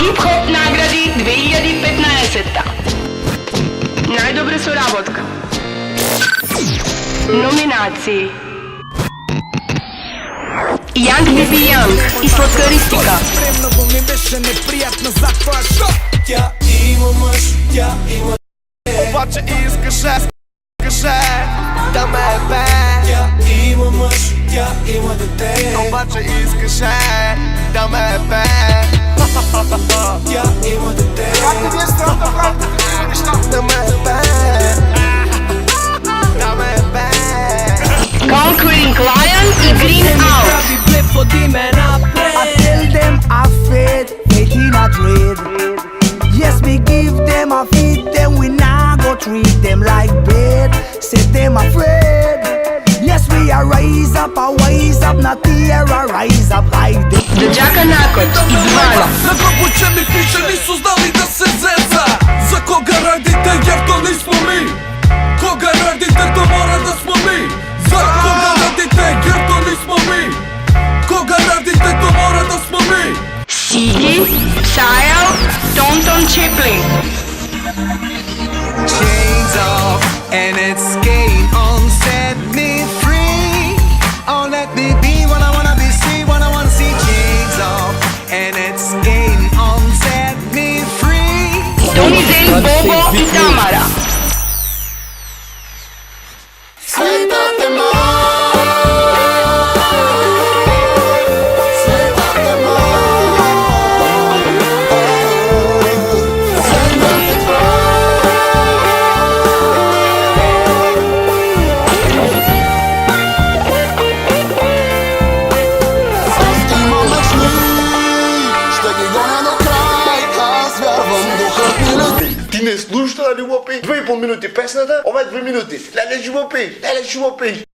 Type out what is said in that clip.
Hip Hop nagradi 2015. Najdobra sоработка. Номинации: Young Baby Young и Сладкаристика. Много ми беше неприятна за това, що тя има мъж, тя има обаче искаше да ме бе. Тя има мъж, тя има дете, обаче искаше да ме бе. Тя има дете, да ме бе. Conquering Lion и Green Out. I tell them I faith in a trade. Yes, we give them a feed them, we nah go treat them like bait. Set them afraid. Yes, we are rise up, not terrorize up like this. Джака Накот и Звано. На гробу, че ми пише, nisu znali da se zeca. Za koga radite, jer to nismo mi. Koga radite, to mora da smo mi. Za koga radite, jer to nismo mi. Koga radite, to mora da smo mi. Сиги, Псайл, Тонтон Чиплин. Chains off and it's game on, set me free. Oh, let me be what I wanna be, see what I wanna see. Chains off and it's game on, set me free. Тони Зей, Бобо и Тамара. Ти не слуша ли лопи? 2,5 минути песната, обе 2 минути. Леле, ще лопи,